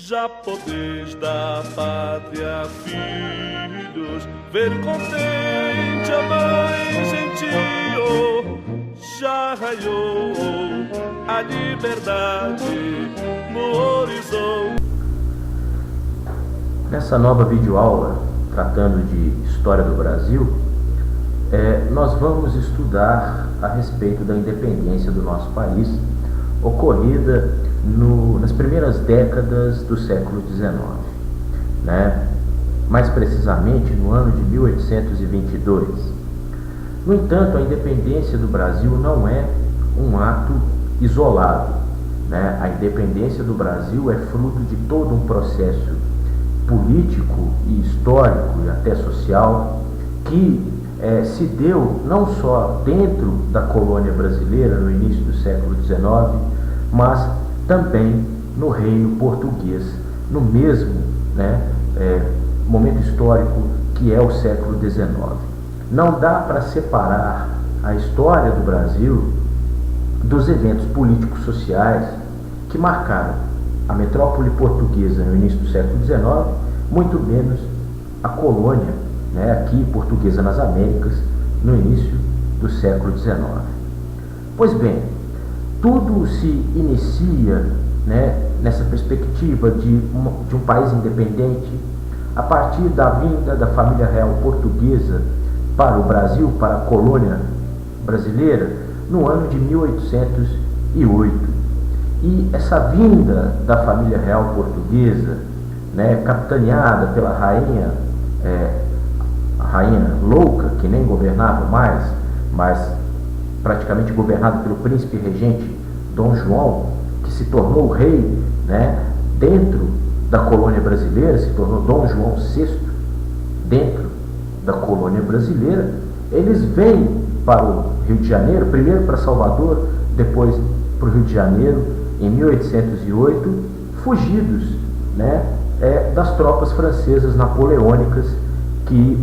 Já podeis da pátria, filhos, ver contente a mãe gentil. Já raiou a liberdade no horizonte. Nessa nova videoaula, tratando de História do Brasil, nós vamos estudar a respeito da independência do nosso país, ocorrida nas primeiras décadas do século XIX, mais precisamente no ano de 1822. No entanto, a independência do Brasil não é um ato isolado. A independência do Brasil é fruto de todo um processo político e histórico e até social que se deu não só dentro da colônia brasileira no início do século XIX, mas também no reino português, no mesmo momento histórico que é o século XIX. Não dá para separar a história do Brasil dos eventos políticos sociais que marcaram a metrópole portuguesa no início do século XIX, muito menos a colônia aqui portuguesa nas Américas no início do século XIX. Pois bem, tudo se inicia nessa perspectiva de um país independente a partir da vinda da família real portuguesa para o Brasil, para a colônia brasileira, no ano de 1808. E essa vinda da família real portuguesa, capitaneada pela rainha, a rainha louca, que nem governava mais, mas praticamente governado pelo príncipe regente Dom João, que se tornou rei dentro da colônia brasileira, se tornou Dom João VI dentro da colônia brasileira. Eles vêm para o Rio de Janeiro, primeiro para Salvador, depois para o Rio de Janeiro, em 1808, fugidos das tropas francesas napoleônicas que,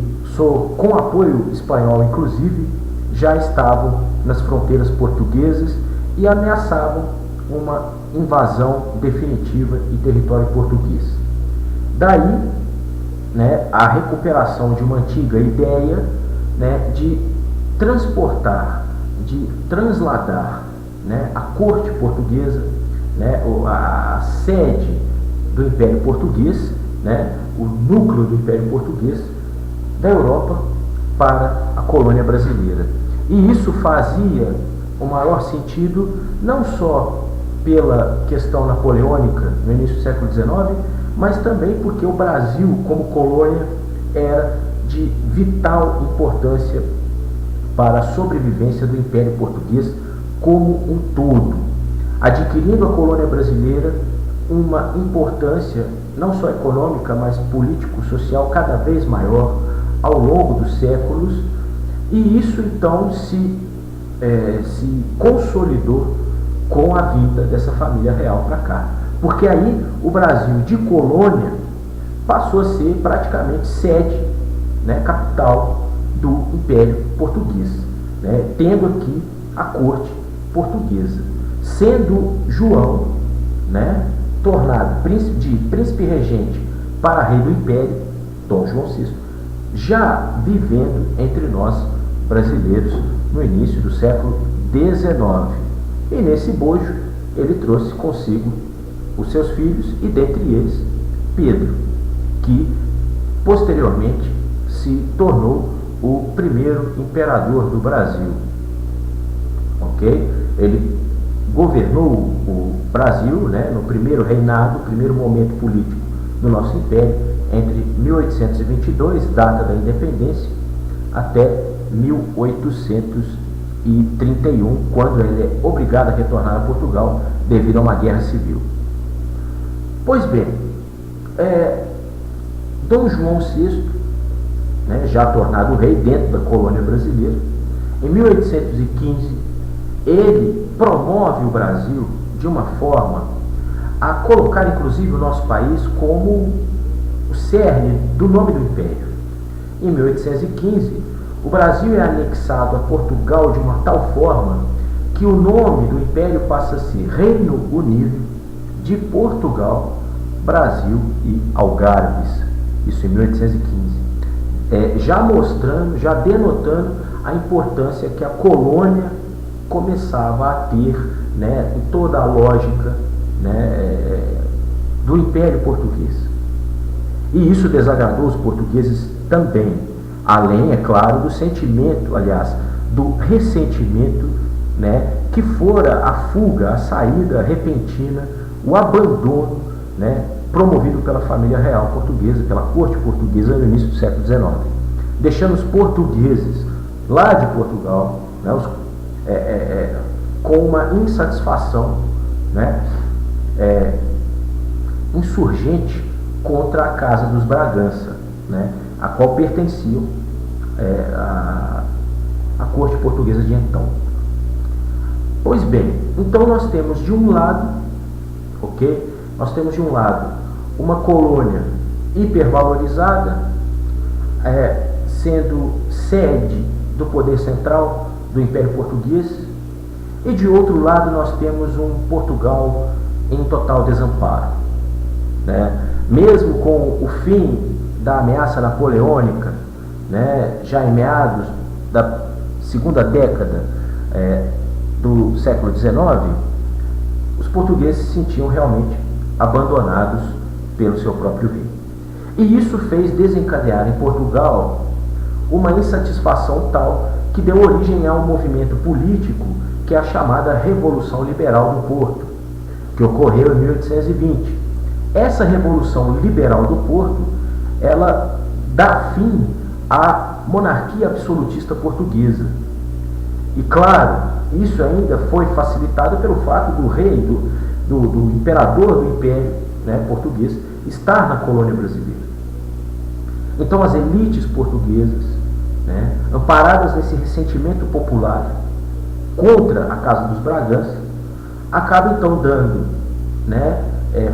com apoio espanhol inclusive, já estavam nas fronteiras portuguesas e ameaçavam uma invasão definitiva em território português. Daí a recuperação de uma antiga ideia de transportar, de transladar a corte portuguesa, a sede do Império Português, o núcleo do Império Português, da Europa para a colônia brasileira. E isso fazia o maior sentido não só pela questão napoleônica no início do século XIX, mas também porque o Brasil, como colônia, era de vital importância para a sobrevivência do Império Português como um todo, adquirindo a colônia brasileira uma importância não só econômica, mas político-social cada vez maior ao longo dos séculos, e isso então se consolidou com a vinda dessa família real para cá, porque aí o Brasil de colônia passou a ser praticamente sede, capital do Império Português, tendo aqui a corte portuguesa, sendo João tornado de príncipe regente para rei do Império, Dom João VI, já vivendo entre nós brasileiros no início do século XIX. E nesse bojo ele trouxe consigo os seus filhos e dentre eles Pedro, que posteriormente se tornou o primeiro imperador do Brasil. Ele governou o Brasil no primeiro reinado, primeiro momento político do nosso império, entre 1822, data da independência, até 1831, quando ele é obrigado a retornar a Portugal devido a uma guerra civil. Pois bem, Dom João VI, já tornado rei dentro da colônia brasileira, em 1815, ele promove o Brasil de uma forma a colocar inclusive o nosso país como o cerne do nome do Império. Em 1815, o Brasil é anexado a Portugal de uma tal forma que o nome do Império passa a ser Reino Unido de Portugal Brasil e Algarves, isso em 1815, já mostrando, já denotando a importância que a colônia começava a ter, né, em toda a lógica, né, do Império Português. E isso desagradou os portugueses também, além, é claro, do sentimento, aliás, do ressentimento, né, que fora a fuga, a saída repentina, o abandono, né, promovido pela família real portuguesa, pela corte portuguesa no início do século XIX, deixando os portugueses lá de Portugal, né, com uma insatisfação, né, insurgente contra a Casa dos Bragança, né, a qual pertenciam a corte portuguesa de então. Pois bem, então nós temos de um lado, ok? Nós temos de um lado uma colônia hipervalorizada, sendo sede do poder central do Império Português, e de outro lado nós temos um Portugal em total desamparo, né? Mesmo com o fim da ameaça napoleônica, né, já em meados da segunda década do século XIX, os portugueses se sentiam realmente abandonados pelo seu próprio rei. E isso fez desencadear em Portugal uma insatisfação tal que deu origem a um movimento político que é a chamada Revolução Liberal do Porto, que ocorreu em 1820. Essa Revolução Liberal do Porto, ela dá fim à monarquia absolutista portuguesa. E claro, isso ainda foi facilitado pelo fato do rei, do imperador do Império, né, português, estar na colônia brasileira. Então as elites portuguesas, né, amparadas nesse ressentimento popular contra a Casa dos Bragança, acabam então dando, né,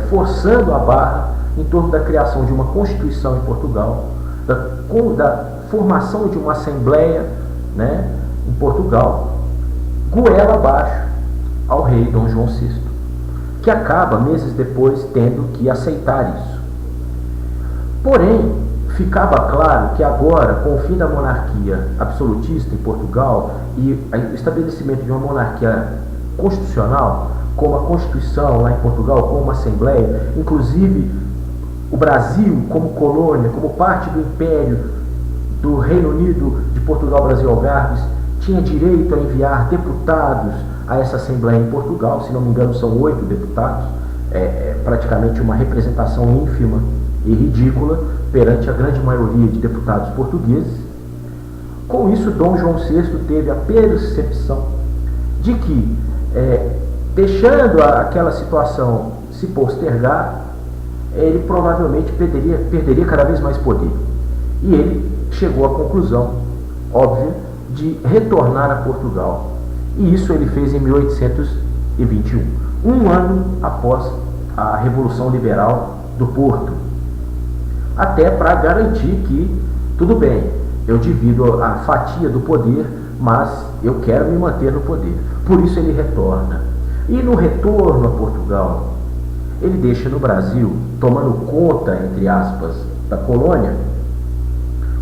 forçando a barra em torno da criação de uma Constituição em Portugal, da formação de uma Assembleia, né, em Portugal, goela abaixo ao rei Dom João VI, que acaba, meses depois, tendo que aceitar isso. Porém, ficava claro que agora, com o fim da monarquia absolutista em Portugal e o estabelecimento de uma monarquia constitucional, com uma Constituição lá em Portugal, com uma Assembleia, inclusive o Brasil como colônia, como parte do Império do Reino Unido de Portugal, Brasil e Algarves, tinha direito a enviar deputados a essa Assembleia em Portugal. Se não me engano, são 8 deputados, praticamente uma representação ínfima e ridícula perante a grande maioria de deputados portugueses. Com isso, Dom João VI teve a percepção de que, deixando aquela situação se postergar, ele provavelmente perderia cada vez mais poder. E ele chegou à conclusão, óbvia, de retornar a Portugal. E isso ele fez em 1821, um ano após a Revolução Liberal do Porto. Até para garantir que, tudo bem, eu divido a fatia do poder, mas eu quero me manter no poder. Por isso ele retorna. E no retorno a Portugal, ele deixa no Brasil, tomando conta, entre aspas, da colônia,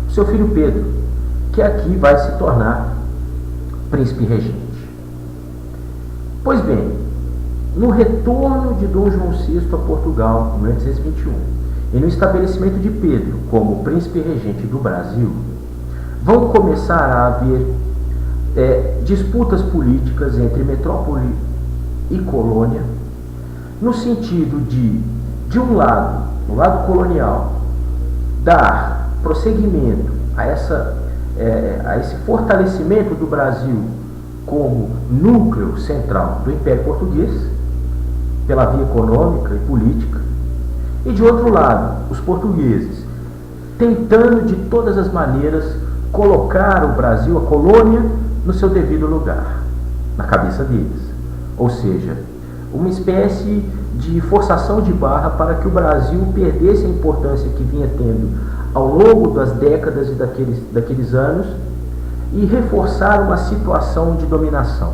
o seu filho Pedro, que aqui vai se tornar príncipe regente. Pois bem, no retorno de Dom João VI a Portugal, em 1821, e no estabelecimento de Pedro como príncipe regente do Brasil, vão começar a haver disputas políticas entre metrópole e colônia, no sentido de um lado, no lado colonial, dar prosseguimento a esse fortalecimento do Brasil como núcleo central do Império Português, pela via econômica e política, e de outro lado, os portugueses tentando de todas as maneiras colocar o Brasil, a colônia, no seu devido lugar, na cabeça deles. Ou seja, uma espécie de forçação de barra para que o Brasil perdesse a importância que vinha tendo ao longo das décadas e daqueles anos e reforçar uma situação de dominação.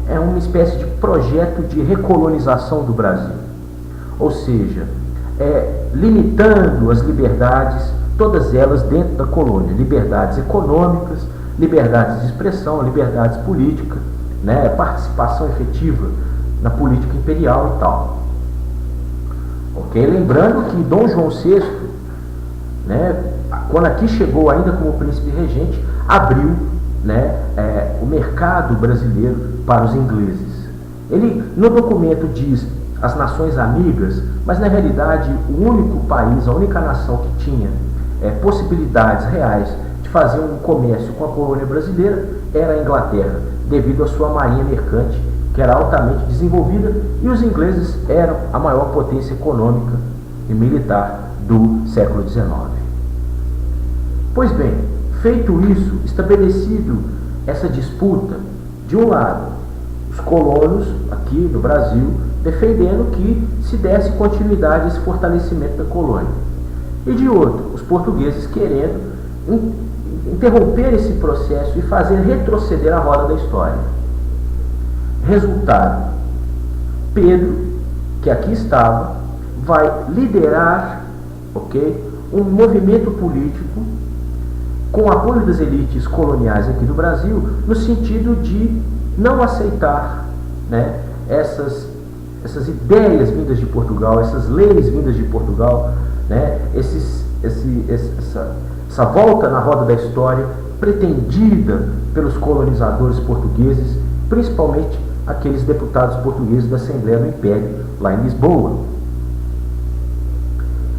É uma espécie de projeto de recolonização do Brasil. Ou seja, limitando as liberdades, todas elas dentro da colônia, liberdades econômicas, liberdades de expressão, liberdades políticas, né, participação efetiva na política imperial e tal. Ok? Lembrando que Dom João VI, né, quando aqui chegou ainda como príncipe regente, abriu, né, o mercado brasileiro para os ingleses. Ele no documento diz as nações amigas, mas na realidade o único país, a única nação que tinha possibilidades reais de fazer um comércio com a colônia brasileira era a Inglaterra, devido à sua marinha mercante, que era altamente desenvolvida, e os ingleses eram a maior potência econômica e militar do século XIX. Pois bem, feito isso, estabelecido essa disputa, de um lado, os colonos aqui no Brasil defendendo que se desse continuidade a esse fortalecimento da colônia, e de outro, os portugueses querendo interromper esse processo e fazer retroceder a roda da história. Resultado: Pedro, que aqui estava, vai liderar, um movimento político com o apoio das elites coloniais aqui do Brasil, no sentido de não aceitar, né, essas ideias vindas de Portugal, essas leis vindas de Portugal, né, essa volta na roda da história pretendida pelos colonizadores portugueses, principalmente aqueles deputados portugueses da Assembleia do Império, lá em Lisboa.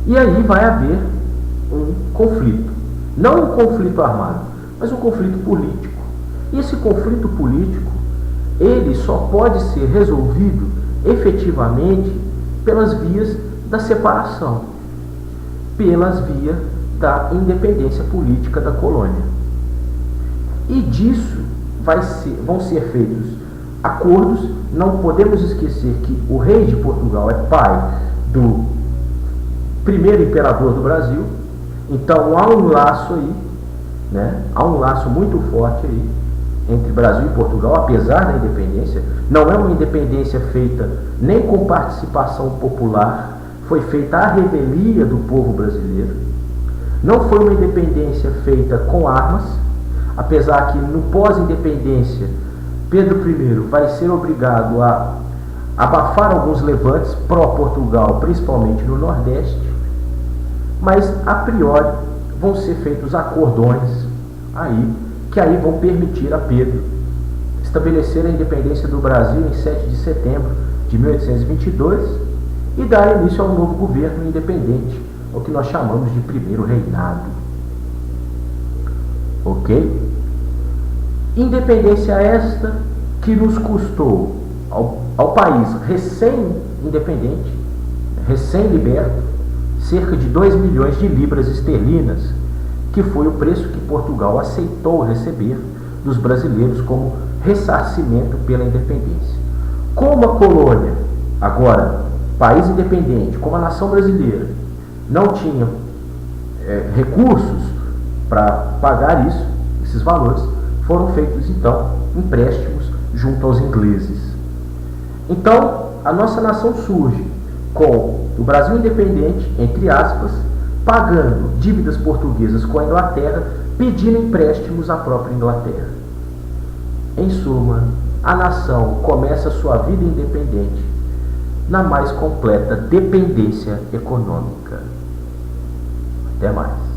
E aí vai haver um conflito. Não um conflito armado, mas um conflito político. E esse conflito político, ele só pode ser resolvido efetivamente pelas vias da separação, pelas vias da independência política da colônia. E disso vão ser feitos acordos. Não podemos esquecer que o rei de Portugal é pai do primeiro imperador do Brasil, então há um laço aí, né? Há um laço muito forte aí entre Brasil e Portugal, apesar da independência. Não é uma independência feita nem com participação popular, foi feita à revelia do povo brasileiro. Não foi uma independência feita com armas, apesar que no pós-independência Pedro I vai ser obrigado a abafar alguns levantes pró-Portugal, principalmente no Nordeste, mas a priori vão ser feitos acordões aí, que aí vão permitir a Pedro estabelecer a independência do Brasil em 7 de setembro de 1822 e dar início a um novo governo independente, o que nós chamamos de primeiro reinado. Ok? Independência esta que nos custou ao país recém-independente, recém-liberto, cerca de 2 milhões de libras esterlinas, que foi o preço que Portugal aceitou receber dos brasileiros como ressarcimento pela independência. Como a colônia, agora país independente, como a nação brasileira, não tinha recursos para pagar esses valores, foram feitos então empréstimos junto aos ingleses. Então a nossa nação surge com o Brasil independente, entre aspas, pagando dívidas portuguesas com a Inglaterra, pedindo empréstimos à própria Inglaterra. Em suma, a nação começa sua vida independente na mais completa dependência econômica. Até mais.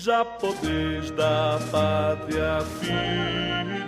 Já podes da pátria filho.